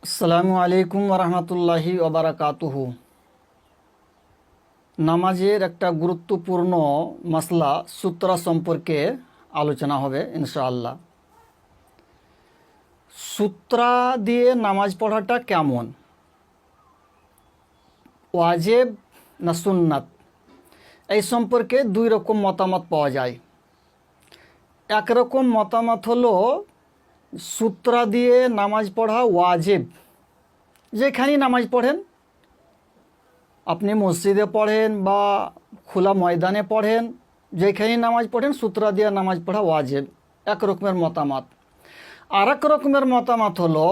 আসসালামু আলাইকুম ওরহমতুল্লাহি ওবারাকাতুহু। নামাজের একটা গুরুত্বপূর্ণ মাসলা সূত্র সম্পর্কে আলোচনা হবে ইনশাআল্লাহ। সূত্রা দিয়ে নামাজ পড়াটা কেমন, ওয়াজিব না সুন্নাত, এই সম্পর্কে দুই রকম মতামত পাওয়া যায়। একরকম মতামত হলো সূত্রা দিয়ে নামাজ পড়া ওয়াজিব, যেখানেই নামাজ পড়েন, আপনি মসজিদে পড়েন বা খোলা ময়দানে পড়েন, যেখানেই নামাজ পড়েন সূত্রা দিয়ে নামাজ পড়া ওয়াজিব, এক রকমের মতামত। আর এক রকমের মতামত হলো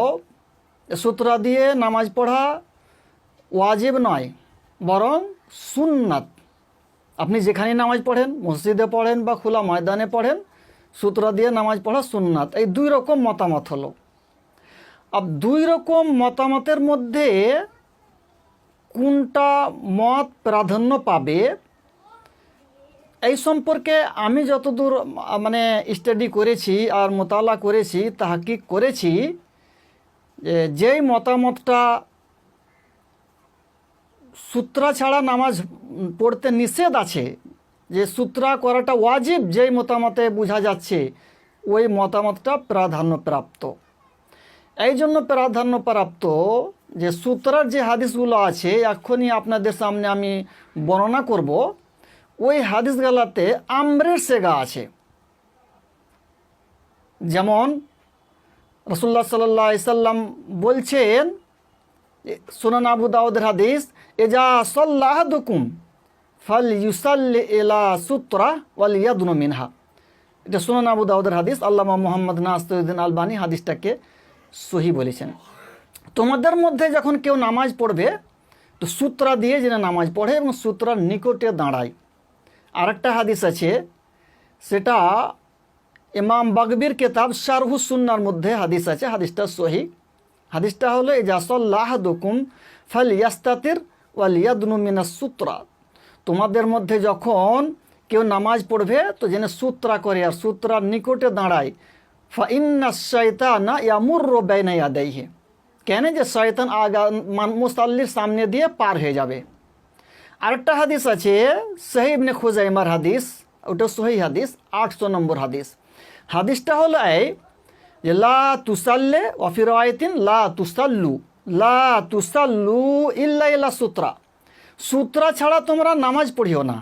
সূত্রা দিয়ে নামাজ পড়া ওয়াজিব নয়, বরং সুন্নাত। আপনি যেখানেই নামাজ পড়েন, মসজিদে পড়েন বা খোলা ময়দানে পড়েন, সূত্রা দিয়ে নামাজ পড়া সুন্নাত। এই দুই রকম মতামত হলো। আর দুই রকম মতামতের মধ্যে কোনটা মত প্রাধান্য পাবে, এই সম্পর্কে আমি যতদূর স্টাডি করেছি আর মোতালা করেছি, তাহকিক করেছি, যেই মতামতটা সূত্রা ছাড়া নামাজ পড়তে নিষেধ আছে, যে সূত্রা করাটা ওয়াজিব, যেই মতামতে বোঝা যাচ্ছে ওই মতামতটা প্রাধান্যপ্রাপ্ত। এই জন্য প্রাধান্যপ্রাপ্ত যে সূত্রার যে হাদিসগুলো আছে, এখনই আপনাদের সামনে আমি বর্ণনা করব, ওই হাদিসগুলোতে আমরের সেগা আছে। যেমন রাসূলুল্লাহ সাল্লাল্লাহু আলাইহি সাল্লাম বলছেন, সুনান আবু দাউদের হাদিস, এজা সাল্লা আহাদুকুম ফালইউসাল্লি ইলা সূত্রা ওয়ালিয়াদনু মিনহা। এটা সুনান আবু দাউদের হাদিস। আল্লামা মুহাম্মদ নাসিরুদ্দিন আলবানী হাদিসটাকে সহি বলেছেন। তোমাদের মধ্যে যখন কেউ নামাজ পড়বে তো সূত্রা দিয়ে যেন নামাজ পড়ে এবং সূত্রার নিকটে দাঁড়ায়। আরেকটা হাদিস আছে, সেটা ইমাম বাগবির কিতাব শারহুস সুন্নাহর মধ্যে হাদিস আছে, হাদিসটা সহি। হাদিসটা হলো, ইজা সাল্লা আহাদুকুম ফালইয়াস্তাতির ওয়ালিয়াদনু মিনাস সূত্রা। তোমাদের মধ্যে যখন কেউ নামাজ পড়বে তো যেন সূত্রা করে আর সূত্রার নিকটে দাঁড়ায়। ফাইন্না শাইতানা ইয়ামুররু বাইনা ইয়াদাইহি, কেন যে শয়তান মুসাল্লির সামনে দিয়ে পার হয়ে যাবে। আরেকটা হাদিস আছে সহিহ ইবনে খুজাইমার হাদিস, ওটা সহি হাদিস, 800 নম্বর হাদিস। হাদিসটা হলো এই যে লা তুসাল্লে ওয়া ফি রাওয়ায়াতিন লা তুসাল্লু ইল্লা ইলা সূত্রা, সূত্রা ছাড়া তোমরা নামাজ পড়িও না।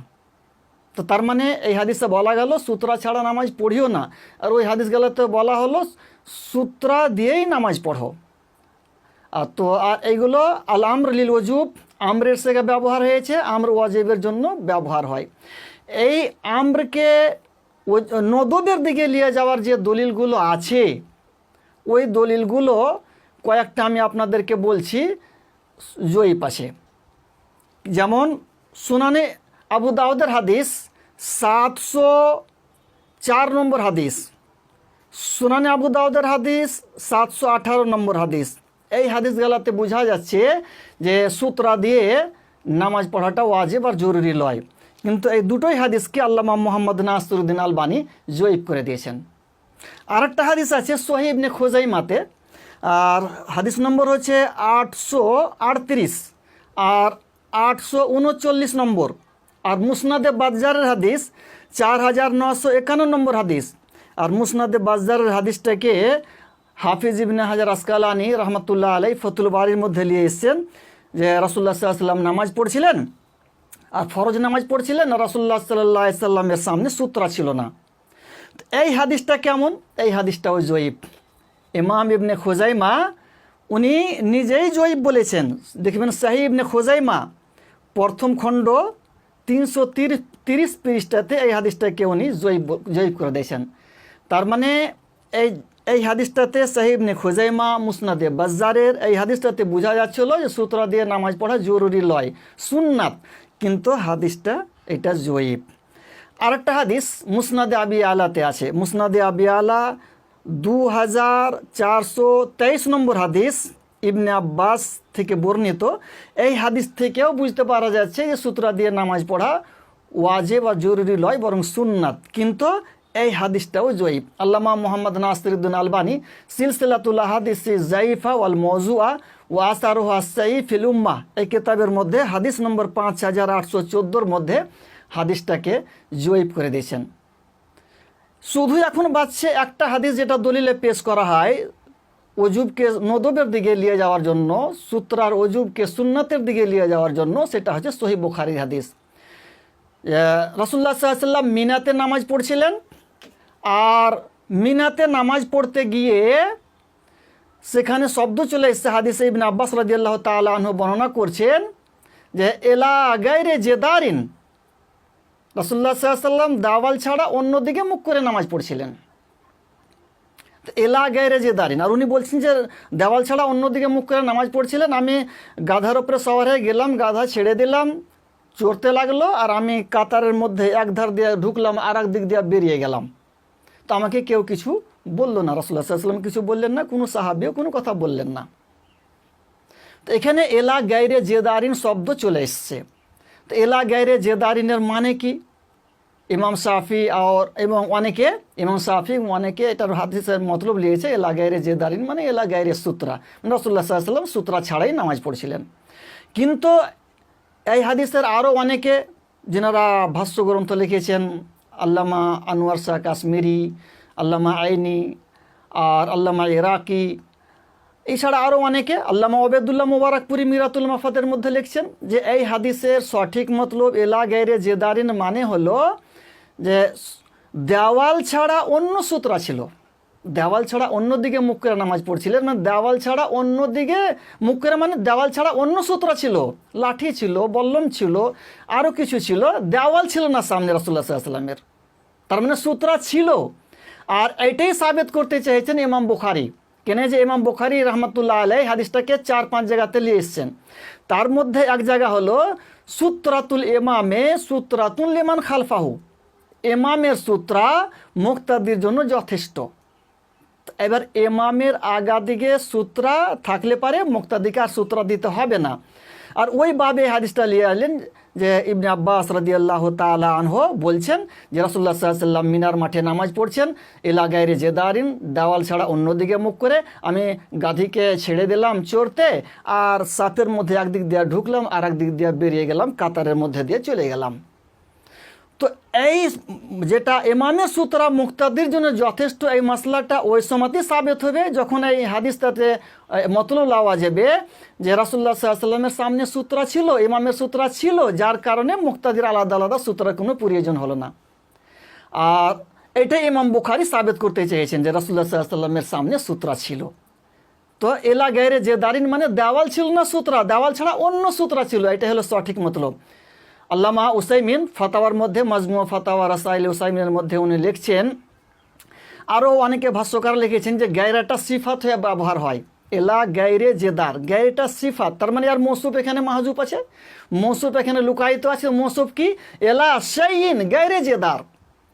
তো তার মানে এই হাদিসে বলা গেল সূত্রা ছাড়া নামাজ পড়িও না, আর ওই হাদিসগুলোতে বলা হলো সূত্রা দিয়েই নামাজ পড়ো। আর এইগুলো আল আমর লিল ওয়াজুব, আমরের সেগা ব্যবহার হয়েছে, আমর ওয়াজিবের জন্য ব্যবহার হয়। এই আমরকে নদবের দিকে নিয়ে যাওয়ার যে দলিলগুলো আছে, ওই দলিলগুলো কয়েকটা আমি আপনাদেরকে বলছি জয়ীফ আছে। যেমন সুনানে আবু দাউদের হাদিস 704 নম্বর হাদিস, সুনানে আবু দাউদের হাদিস 718 নম্বর হাদিস। এই হাদিসগুলোতে বোঝা যাচ্ছে যে সূত্রা দিয়ে নামাজ পড়াটা ওয়াজিব আর জরুরি লয়। কিন্তু এই দুটোই হাদিসকে আল্লামা মুহাম্মদ নাসিরুদ্দিন আলবানী জয়ীফ করে দিয়েছেন। আরেকটা হাদিস আছে সহিহ ইবনে খুজাইমাতে, আর হাদিস নম্বর হচ্ছে 838 আর 839 নম্বর। আর মুসনাদে বাজ্জারের হাদিস 4951 নম্বর হাদিস। আর মুসনাদে বাজ্জারের হাদিসটাকে হাফিজ ইবনে হাজার আসকালানি রহমতুল্লাহ আলাই ফতুল বারির মধ্যে নিয়ে এসেছেন, যে রাসূলুল্লাহ সাল্লাল্লাহু আলাইহি সাল্লাম নামাজ পড়ছিলেন, আর ফরজ নামাজ পড়ছিলেন, আর রাসূলুল্লাহ সাল্লাল্লাহু আলাইহি সাল্লামের সামনে সূত্রা ছিল না। এই হাদিসটা কেমন? এই হাদিসটাও জয়ীফ। ইমাম ইবনে খুজাইমা উনি নিজেই জয়ীফ বলেছেন। দেখবেন সহিহ ইবনে খুজাইমা প্রথম খণ্ড 330 পৃষ্ঠাতে এই হাদিসটাকে উনি জয়ীফ করে দিয়েছেন। তার মানে এই হাদিসটাতে সহিহ ইবনে খুজাইমা, মুসনাদে বাজ্জারের এই হাদিসটাতে বোঝা যাচ্ছিল যে সূত্রা দিয়ে নামাজ পড়া জরুরি লয়, সুন্নাত, কিন্তু হাদিসটা এটা জয়ীফ। আরেকটা হাদিস মুসনাদে আবি আলাতে আছে, মুসনাদে আবি আলা 2423 নম্বর হাদিস, ইবনে আব্বাস থেকে বর্ণিত। এই হাদিস থেকেও বুঝতে পারা যাচ্ছে যে সূত্রা দিয়ে নামাজ পড়া ওয়াজিব আর জরুরি লয়, বরং সুন্নাত। কিন্তু এই হাদিসটাও জয়ীফ। আল্লামা মোহাম্মদ নাসিরউদ্দিন আলবানী সিলসিলাতুল আহাদিস জাইফা ওয়াল মওজুআ ওয়া আসারুহা সাইয়্যিফ ফিল উম্মাহ এই কিতাবের মধ্যে হাদিস নম্বর 5814 মধ্যে হাদিসটাকে জয়ীফ করে দিয়েছেন। শুধু এখন বাঁচছে একটা হাদিস যেটা দলিলে পেশ করা হয় অজুবকে নদবের দিকে নিয়ে যাওয়ার জন্য, সূত্রার অজুবকে সুন্নাতের দিকে নিয়ে যাওয়ার জন্য, সেটা হচ্ছে সহিহ বুখারীর হাদিস। রাসূলুল্লাহ সাল্লাল্লাহু আলাইহি ওয়াসাল্লাম মিনাতে নামাজ পড়ছিলেন, আর মিনাতে নামাজ পড়তে গিয়ে সেখানে শব্দ চলে এসেছে। হাদিসে ইবনে আব্বাস রাদিয়াল্লাহু তাআলা আনহু বর্ণনা করছেন যে এলা গায়রে জেদারিন, রাসূলুল্লাহ সাল্লাল্লাহু আলাইহি ওয়াসাল্লাম দাওয়াল ছাড়া অন্যদিকে মুখ করে নামাজ পড়ছিলেন। এলা গায়রে জেদারিন, আর উনি বলছেন যে দেওয়াল ছাড়া অন্যদিকে মুখ করে নামাজ পড়ছিলেন। আমি গাধার ওপরে সওয়ার হয়ে গেলাম, গাধা ছেড়ে দিলাম, চড়তে লাগলো, আর আমি কাতারের মধ্যে এক ধার দিয়ে ঢুকলাম আর এক দিক দিয়ে বেরিয়ে গেলাম। তো আমাকে কেউ কিছু বললো না, রাসূলুল্লাহ সাল্লাল্লাহু আলাইহি ওয়াসাল্লাম কিছু বললেন না, কোনো সাহাবীও কোনো কথা বললেন না। তো এখানে এলা গায়রে জেদারিন শব্দ চলে এসছে। তো এলা গায়রে জেদারিনের মানে কি? ইমাম শাফি এবং অনেকে এটার হাদিসের মতলব লিয়েছে এলা গায়রে জেদারিন মানে এলা গায়রে সূত্রা, রাসূলুল্লাহ সাল্লাল্লাহু আলাইহি ওয়াসাল্লাম সূত্রা ছাড়াই নামাজ পড়ছিলেন। কিন্তু এই হাদিসের আরও অনেকে যেনারা ভাষ্য গ্রন্থ লিখেছেন, আল্লামা আনোয়ার শাহ কাশ্মীরি, আল্লামা আইনি আর আল্লামা ইরাকি, এছাড়া আরও অনেকে, আল্লামা ওবেদুল্লাহ মুবারকপুরি মিরাতুল মাফাতের মধ্যে লিখছেন যে এই হাদিসের সঠিক মতলব এলা গায়রে জেদারিন মানে হলো যে দেওয়াল ছাড়া অন্য সূত্রা ছিল, দেওয়াল ছাড়া অন্য দিকে মুখ করে নামাজ পড়ছিলেন, মানে দেওয়াল ছাড়া অন্য দিকে মুখ করে মানে দেওয়াল ছাড়া অন্য সূত্রা ছিল, লাঠি ছিল, বল্লম ছিল, আরও কিছু ছিল, দেওয়াল ছিল না সামনে রাসূলুল্লাহ সাল্লাল্লাহু আলাইহি ওয়াসাল্লামের, তার মানে সূত্রা ছিল। আর এটাই সাবিত করতে চেয়েছেন ইমাম বুখারী, কেন যে ইমাম বুখারী রহমতুল্লাহ আলাইহি হাদিসটাকে 4-5 জায়গাতে নিয়ে এসেছেন। তার মধ্যে এক জায়গা হলো সূত্রাতুল ইমামে সূত্রাতুল লিমান খালফাহু, ইমামের সূত্রা মুক্তাদির জন্য যথেষ্ট। এবার ইমামের আগা দিকে সূত্রা থাকলে পারে, মুক্তাদিকে আর সূত্রা দিতে হবে না। আর ওইভাবে হাদিসটা নিয়ে আনলেন যে ইবনে আব্বাস রাদিয়াল্লাহু তাআলা আনহু বলছেন যে রাসূলুল্লাহ সাল্লাল্লাহু আলাইহি ওয়াসাল্লাম মিনার মাঠে নামাজ পড়ছেন, এলা গায়রে জেদারিন দেওয়াল ছাড়া অন্যদিকে মুখ করে, আমি গাধীকে ছেড়ে দিলাম চড়তে, আর সাফের মধ্যে একদিক দিয়ে ঢুকলাম আর একদিক দিয়ে বেরিয়ে গেলাম, কাতারের মধ্যে দিয়ে চলে গেলাম। তো এই যেটা ইমামের সূত্রা মুক্তাদির জন্য যথেষ্ট, এই মশলাটা ওই সময়তেই সাবিত হবে যখন এই হাদিসটাতে মতলব লাওয়া যাবে যে রাসূলুল্লাহ সাল্লাল্লাহু আলাইহি ওয়াসাল্লামের সামনে সূত্রা ছিল, ইমামের সূত্রা ছিল, যার কারণে মুক্তাদির আলাদা আলাদা সূত্রার কোনো প্রয়োজন হলো না। আর এটাই ইমাম বুখারী সাবিত করতে চেয়েছেন যে রাসূলুল্লাহ সাল্লাল্লাহু আলাইহি ওয়াসাল্লামের সামনে সূত্রা ছিল। তো এলা গায়রে জেদারিন মানে দেওয়াল ছিল না সূত্রা, দেওয়াল ছাড়া অন্য সূত্রা ছিল, এটা হলো সঠিক মতলব। আল্লামা উসাইমিন ফাতাওয়ার মধ্যে মাজমুয়া ফাতাওয়া রাসাইল উসাইমিনের মধ্যে উনি লিখছেন, আরও অনেকে ভাষ্যকার লিখেছেন যে গায়রাটা সিফাত হয়ে ব্যবহার হয়, এলা গায়রে জেদার, গায়রেটা সিফাত, তার মানে আর মৌসুফ এখানে মাহজুব আছে, মৌসুফ এখানে লুকায়িত আছে। মৌসুফ কি? এলা শাইইন গায়রে জেদার,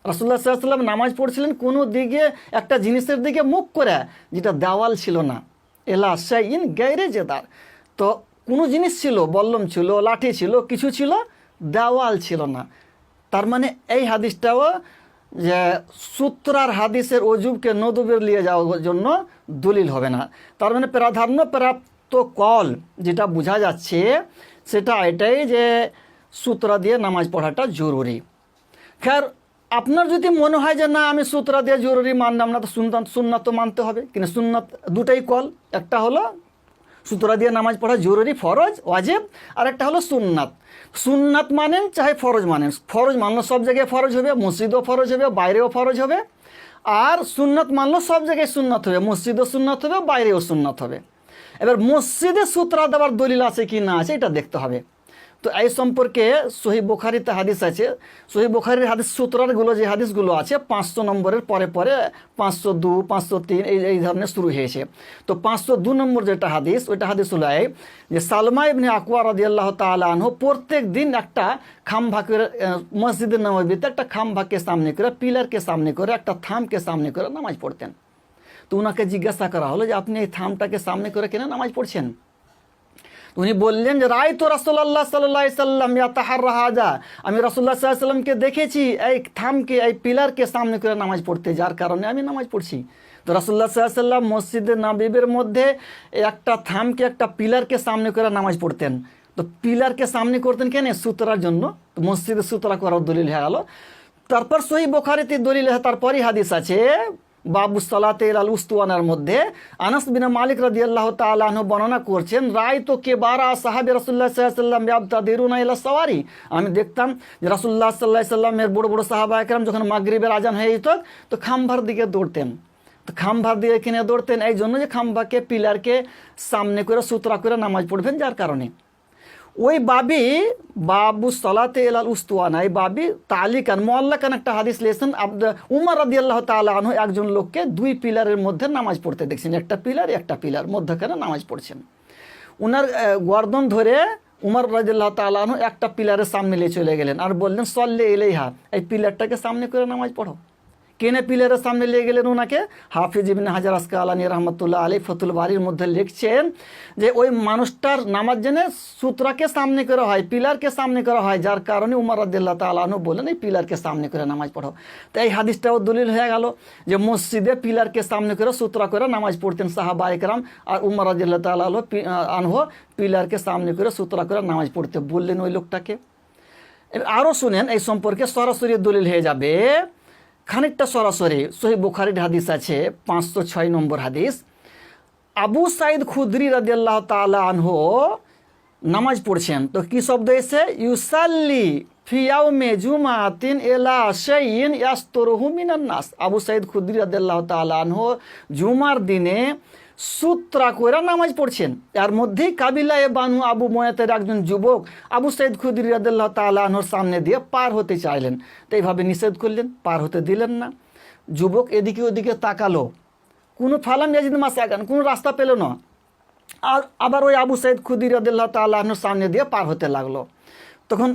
রাসূলুল্লাহ সাল্লাল্লাহু আলাইহি ওয়াসাল্লাম নামাজ পড়ছিলেন কোনো দিকে একটা জিনিসের দিকে মুখ করে যেটা দেওয়াল ছিল না, এলা শাইইন গায়রে জেদার। তো কোনো জিনিস ছিল, বল্লম ছিল, লাঠি ছিল, কিছু ছিল, দেওয়াল ছিল না। তার মানে এই হাদিসটাও যে সূত্রার হাদিসের অজুবকে নদবের নিয়ে যাওয়ার জন্য দলিল হবে না। তার মানে প্রাধান্য প্রাপ্ত কল যেটা বোঝা যাচ্ছে সেটা এটাই যে সূত্রা দিয়ে নামাজ পড়াটা জরুরি। খैर আপনার যদি মনে হয় যে না আমি সূত্রা দিয়ে জরুরি মানলাম না, তো সুন্নাত তো মানতে হবে, কিন্তু সুন্নাত দুটাই কল, একটা হলো সূত্রা দিয়ে নামাজ পড়া জরুরি ফরজ ওয়াজিব, আর একটা হলো সুন্নাত। সুন্নাত মানেন চাহে ফরজ মানেন, ফরজ মানলো সব জায়গায় ফরজ হবে, মসজিদও ফরজ হবে, বাইরেও ফরজ হবে, আর সুন্নাত মানলো সব জায়গায় সুন্নাত হবে, মসজিদও সুন্নাত হবে, বাইরেও সুন্নাত হবে। এবার মসজিদে সূত্রা দেওয়ার দলিল আছে কি না আছে এটা দেখতে হবে। তো এই সম্পর্কে সহিহ বুখারীতে হাদিস আছে, সহিহ বুখারীর হাদিস সূত্রগুলো যে হাদিসগুলো আছে 500 নম্বরের পরে পরে 502, 503 এই ধরনের শুরু হয়েছে। তো 502 নম্বর যেটা হাদিস, ওইটা হাদিস হলো যে সালমা ইবনে আকওয়া রাদিয়াল্লাহু তাআলা আনহু প্রত্যেক দিন একটা খাম্ভা করে মসজিদে নববীতে একটা খাম্ভাকে সামনে করে, পিলারকে সামনে করে, একটা থামকে সামনে করে নামাজ পড়তেন। তো ওনাকে জিজ্ঞাসা করা হলো যে আপনি এই থামটাকে সামনে করে কেন নামাজ পড়ছেন? উনি বললেন যে রাই তো রাসূলুল্লাহ সাল্লাল্লাহু আলাইহি সাল্লাম ইয়াতাহাররা হাজা, আমি রাসূলুল্লাহ সাল্লাল্লাহু আলাইহি সাল্লামকে দেখেছি এই থামকে, এই পিলারকে সামনে করে নামাজ পড়তে, যার কারণে আমি নামাজ পড়ছি। তো রাসূলুল্লাহ সাল্লাল্লাহু আলাইহি সাল্লাম মসজিদে নববীর মধ্যে একটা থামকে, একটা পিলারকে সামনে করে নামাজ পড়তেন। তো পিলারকে সামনে করতেন কেন? সুতরার জন্য। তো মসজিদে সুতরা করার দলিল হয়ে গেল। তারপর সহিহ বুখারীতে দলিল, তারপরই হাদিস আছে বাবু সালাতে আল উস্তুয়ানার মধ্যে আনাস বিন মালিক রাদিয়াল্লাহু তাআলা আনহু বর্ণনা করছেন, রাই তো কেবারা সাহাবে রাসূলুল্লাহ সাল্লাল্লাহু আলাইহি সাল্লাম ইয়াবতাদিরুনা ইলা সাওয়ারি, আমি দেখতাম যে রাসূলুল্লাহ সাল্লাল্লাহু আলাইহি সাল্লামের বড় বড় সাহাবা একরাম যখন মাগরিবের আজান হয়ে যেত তো খাম্বার দিকে দৌড়তেন। তো খাম্বার দিকে কিনে দৌড়তেন এই জন্য যে খাম্বাকে, পিলারকে সামনে করে সুতরা করে নামাজ পড়বেন, যার কারণে। ওই বাবি বাবু সালাতে আল উস্তুয়ানা, এই বাবি তালিকান মুআল্লাকান একটা হাদিস লিখেছেন, উমর রাদিয়াল্লাহু তাআলা আনহু একজন লোককে দুই পিলারের মধ্যে নামাজ পড়তে দেখছেন, একটা পিলার মধ্যখানে নামাজ পড়ছেন। উনার গর্দন ধরে উমর রাদিয়াল্লাহু তাআলা আনহু একটা পিলারের সামনে নিয়ে চলে গেলেন আর বললেন সল্লি ইলাইহা, এই পিলারটাকে সামনে করে নামাজ পড়ো। কেনে পিলারের সামনে নিয়ে গেলেন ওনাকে? হাফিজ ইবনে হাজার আসকালানী রাহমাতুল্লাহ আলাইহি ফাতুল বারীর মধ্যে লিখছেন যে ওই মানুষটার নামাজ জেনে সূত্রাকে সামনে করা হয়, পিলারকে সামনে করা হয়, যার কারণে উমর রাদিয়াল্লাহু তাআলা আনহু বললেন এই পিলারকে সামনে করে নামাজ পড়ো। তো এই হাদিসটাও দলিল হয়ে গেল যে মসজিদে পিলারকে সামনে করে সূত্রা করে নামাজ পড়তেন সাহাবা একরাম, আর উমর রাদিয়াল্লাহু তাআলা আনহু পিলারকে সামনে করে সূত্রা করে নামাজ পড়তে বললেন ওই লোকটাকে। আরও শুনেন, এই সম্পর্কে সরাসরি দলিল হয়ে যাবে, খানিকটা সরাসরি সহিহ বুখারীর হাদিস আছে 506 নম্বর হাদিস। আবু সাঈদ খুদরি রাদিয়াল্লাহু তাআলা আনহু নামাজ পড়ছেন, তো কি শব্দ এসে ইউসাল্লি ফি ইয়াউমি জুমাতিন ইলা শাইইন ইয়াসতুরুহু মিনান নাস। আবু সাঈদ খুদরি রাদিয়াল্লাহু তাআলা আনহু জুমার দিনে সূত্রা করে নামাজ পড়ছেন। এর মধ্যেই কাবিলায়ে বানু আবু মুয়াতের একজন যুবক আবু সাঈদ খুদরি রাদিয়াল্লাহু তাআলা আনহুর সামনে দিয়ে পার হতে চাইলেন, তো এইভাবে নিষেধ করলেন, পার হতে দিলেন না। যুবক এদিকে ওদিকে তাকালো, কোনো ফালাম ইয়াজিদ মাসাগান, কোনো রাস্তা পেল না, আর আবার ওই আবু সাঈদ খুদরি রাদিয়াল্লাহু তাআলা আনহুর সামনে দিয়ে পার হতে লাগলো। তখন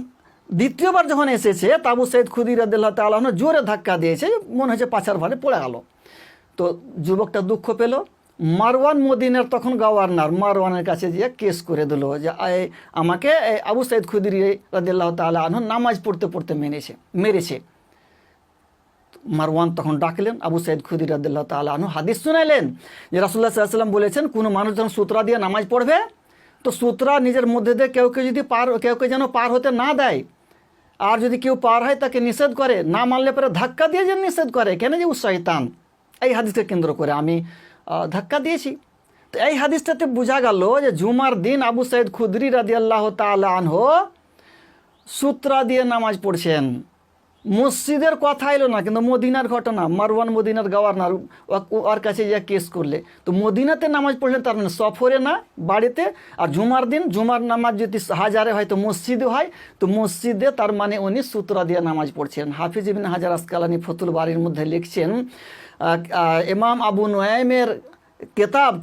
দ্বিতীয়বার যখন এসেছে তা আবু সাঈদ খুদরি রাদিয়াল্লাহু তাআলা আনহু জোরে ধাক্কা দিয়েছে, মনে হচ্ছে পাছার ভারে পড়ে গেল। তো যুবকটা দুঃখ পেল। মারওয়ান মদিনার তখন গভর্নর, মারওয়ানের কাছে গিয়ে কেস করে দিল যে আমাকে আবু সাঈদ খুদরি রাদিয়াল্লাহু তাআলা আনহু নামাজ পড়তে পড়তে মেরেছে। মারওয়ান তখন ডাকলেন আবু সাঈদ খুদরি রাদিয়াল্লাহু তাআলা আনহু, হাদিস শুনাইলেন যে রাসূলুল্লাহ সাল্লাল্লাহু আলাইহি ওয়াসাল্লাম বলেছেন কোনো মানুষ যখন সূত্রা দিয়ে নামাজ পড়বে তো সূত্রা নিজের মধ্যে দিয়ে কেউ যদি কেউ যেন পার হতে না দেয়, আর যদি কেউ পার হয় তাকে নিষেধ করে, না মানলে পরে ধাক্কা দিয়ে যেন নিষেধ করে, কেন যে শয়তান। এই হাদিসকে কেন্দ্র করে আমি ধাক্কা দিয়েছি। তো এই হাদিসটাতে বোঝা গেল যে জুমার দিন আবু সাঈদ খুদরি রাদিয়াল্লাহু তাআলা আনহু সূত্রা দিয়ে নামাজ পড়ছেন। মসজিদের কথা এলো না, কিন্তু মদিনার ঘটনা, মারওয়ান মদিনার গভর্নর ওর কাছে যা কেস করলে, তো মদিনাতে নামাজ পড়লেন, তার মানে সফরে না, বাড়িতে। আর জুমার দিন জুমার নামাজ যদি হাজারে হয় তো মসজিদে হয়, তো মসজিদে তার মানে উনি সূত্রা দিয়ে নামাজ পড়ছেন। হাফিজ ইবনে হাজার আসকালানী ফাতুল বারীর মধ্যে লিখছেন, ইমাম আবু নুয়াইমের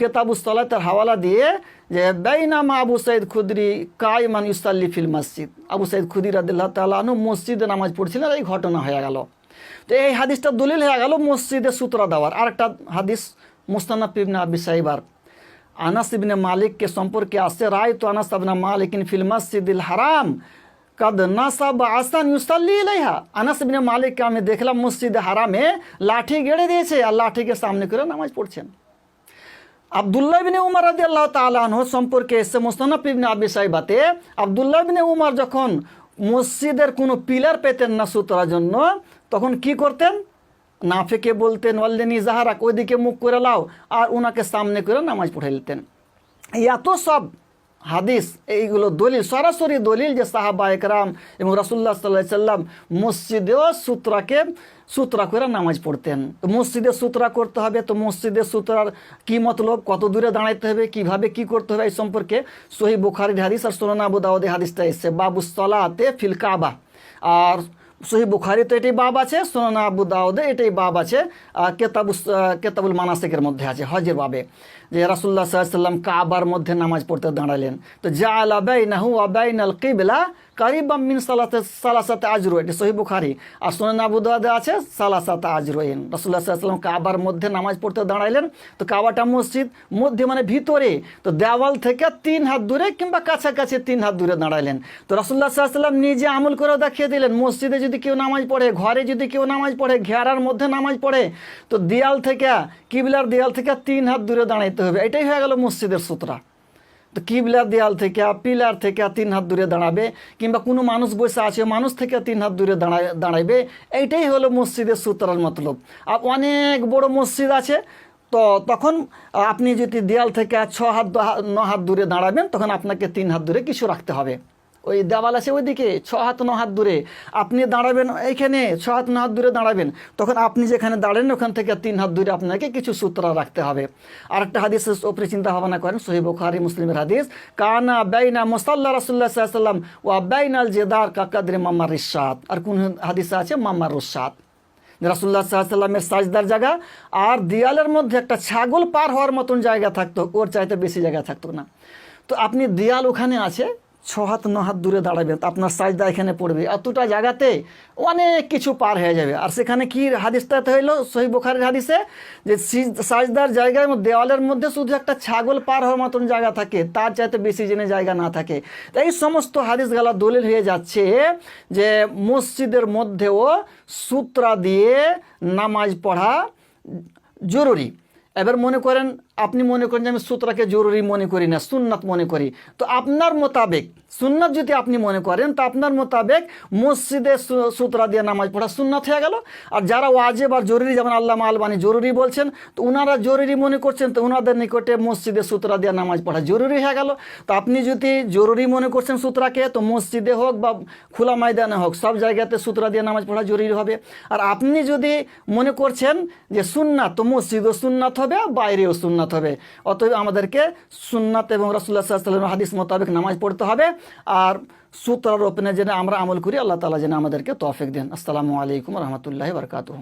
কেতাবুস সালাতের হাওয়ালা দিয়ে যে বাইনামা আবু সাঈদ খুদরি কায়মান ইউসাল্লি ফিল মসজিদ, আবু সাঈদ খুদরি রাদিয়াল্লাহু তাআলা আনহু মসজিদে নামাজ পড়ছিলেন, এই ঘটনা হয়ে গেল। তো এই হাদিসটা দলিল হয়ে গেল মসজিদে সূত্রা দেওয়ার। আরেকটা হাদিস মুস্তানাদ ইবনে আবি শাইবার আনাস ইবনে মালিককে সম্পর্কে আসছে, রায়তু আনাস ইবনে মালিকিন ফিল মসজিদিল হারাম কাদ নাসাবা আসান ইউসাল্লি ইলাইহা। আনাস ইবনে মালিককে আমি দেখলাম মসজিদে হারামে লাঠি গেড়ে দিয়েছে আর লাঠিকে সামনে করে নামাজ পড়ছেন। আব্দুল্লাহ ইবনে উমর রাদিয়াল্লাহু তাআলা আনহু সম্পর্কে এসে মুসনাদ ইবনে আবি শাইবাতে, আব্দুল্লাহ ইবনে উমর যখন মসজিদের কোনো পিলার পেতেন না সূত্রার জন্য, তখন কি করতেন? নাফিকে বলতেন ওয়াল্লিনি জাহারাক, ওইদিকে মুখ করে লাও, আর ওনাকে সামনে করে নামাজ পড়ে নিতেন। এত সব হাদিস, এইগুলো দলিল, সরাসরি দলিল যে সাহাবা একরাম এবং রাসূলুল্লাহ সাল্লাল্লাহু আলাইহি সাল্লাম মসজিদেও সূত্রা করে নামাজ পড়তেন। তো মসজিদে সূত্রা করতে হবে, তো মসজিদে সূত্রার কি মতলব, কত দূরে দাঁড়াইতে হবে, কিভাবে কি করতে হবে, এই সম্পর্কে সহিহ বুখারীর হাদিস আর সুনান আবু দাউদের হাদিসটা এসেছে বাবুস সালাতে ফিল কাবা। আর সহিহ বুখারীতে এটাই বাব আছে, সুনান আবু দাউদে এটাই বাব আছে, কেতাবুল মানাসিকের মধ্যে আছে হজের বাবে, যে রাসূলুল্লাহ সাল্লাল্লাহু আলাইহি ওয়াসাল্লাম কাবার মধ্যে নামাজ পড়তে দাঁড়ালেন, তো জাআলা বাইনাহু ওয়া বাইনাল কিবলা কারিবাম মিন সালাসাতে আজরু, এটি সহিহ বুখারী। আর সুনান আবু দাউদে আছে সালাসাতে আজরুইন, রাসূলুল্লাহ সাল্লাল্লাহু আলাইহি ওয়াসাল্লাম কাবার মধ্যে নামাজ পড়তে দাঁড়াইলেন। তো কাবাটা মসজিদ মধ্যে মানে ভিতরে, তো দেওয়াল থেকে 3 হাত দূরে কিংবা কাছাকাছি 3 হাত দূরে দাঁড়াইলেন। তো রাসূলুল্লাহ সাল্লাল্লাহু আলাইহি ওয়াসাল্লাম নিজে আমল করে দেখিয়ে দিলেন, মসজিদে যদি কেউ নামাজ পড়ে, ঘরে যদি কেউ নামাজ পড়ে, ঘেরার মধ্যে নামাজ পড়ে, তো দেয়াল থেকে, কিবলার দেয়াল থেকে 3 হাত দূরে দাঁড়াইতে হবে। এটাই হয়ে গেল মসজিদের সূত্রা। তো কিবলার দেয়াল থেকে, পিলার থেকে 3 হাত দূরে দাঁড়াবে, কিংবা কোনো মানুষ বসে আছে মানুষ থেকে 3 হাত দূরে দাঁড়াইবে। এইটাই হলো মসজিদের সূত্রার মতলব। আর অনেক বড় মসজিদ আছে, তো তখন আপনি যদি দেয়াল থেকে 6 হাত 9 হাত দূরে দাঁড়াবেন, তখন আপনাকে 3 হাত দূরে কিছু রাখতে হবে। ওই দেওয়াল আছে ওইদিকে 6 হাত 9 হাত দূরে, আপনি দাঁড়াবেন এইখানে 6 হাত 9 হাত দূরে দাঁড়াবেন, তখন আপনি যেখানে দাঁড়ান ওখান থেকে 3 হাত দূরে আপনাকে কিছু সূত্র রাখতে হবে। আরেকটা হাদিসের উপরে চিন্তা ভাবনা করেন, সহিহ বুখারী মুসলিমের হাদিস, কানা বাইনা মুসাল্লা রাসূলুল্লাহ সাল্লাল্লাহু আলাইহি ওয়াসাল্লাম ওয়া বাইনাল জিদার কাকাদরি মামারিস সাত। আর কোন হাদিসে আছে মামারুস সাত, রাসূলুল্লাহ সাল্লাল্লাহু আলাইহি ওয়াসাল্লামের সাজদার জায়গা আর দেয়ালের মধ্যে একটা ছাগল পার হওয়ার মতন জায়গা থাকতো, ওর চাইতে বেশি জায়গা থাকতো না। তো আপনি দেয়াল ওখানে আছে, 6 হাত 9 হাত দূরে দাঁড়াবেন, তো আপনার সাজদা এখানে পড়বে, এতটা জায়গাতে অনেক কিছু পার হয়ে যাবে। আর সেখানে কি হাদিসটাতে হইলো সহিহ বুখারীর হাদিসে, যে সাজদার জায়গার মধ্যে, দেওয়ালের মধ্যে শুধু একটা ছাগল পার হওয়ার মতন জায়গা থাকে, তার চাইতে বেশি জেনে জায়গা না থাকে। এই সমস্ত হাদিসগুলা দলিল হয়ে যাচ্ছে যে মসজিদের মধ্যেও সূত্রা দিয়ে নামাজ পড়া জরুরি। এবার মনে করেন, আপনি মনে করেন যে আমি সূত্রাকে জরুরি মনে করি না, সুন্নাত মনে করি, তো আপনার মোতাবেক সুন্নাত যদি আপনি মনে করেন, তো আপনার মোতাবেক মসজিদে সূত্রা দিয়ে নামাজ পড়া সুন্নাত হয়ে গেল। আর যারা ওয়াজিব আর জরুরি, যেমন আল্লামা আলবানী জরুরি বলছেন, তো ওনারা জরুরি মনে করছেন, তো ওনাদের নিকটে মসজিদে সূত্রা দিয়ে নামাজ পড়া জরুরি হয়ে গেল। তো আপনি যদি জরুরি মনে করছেন সূত্রাকে, তো মসজিদে হোক বা খোলা ময়দানে হোক, সব জায়গাতে সূত্রা দিয়ে নামাজ পড়া জরুরি হবে। আর আপনি যদি মনে করছেন যে সুন্নাত, তো মসজিদও সুন্নাত হবে, বাইরেও সুন্নাত হবে। অতএব আমাদেরকে সুন্নাত এবং রাসূলুল্লাহ সাল্লাল্লাহু আলাইহি ওয়াসাল্লাম হাদিস মোতাবেক নামাজ পড়তে হবে। আর সূত্রার ওপরে যেন আমরা আমল করি, আল্লাহ তাআলা যেন আমাদেরকে তৌফিক দেন। আসসালামু আলাইকুম ওয়া রাহমাতুল্লাহি ওয়া বারাকাতুহু।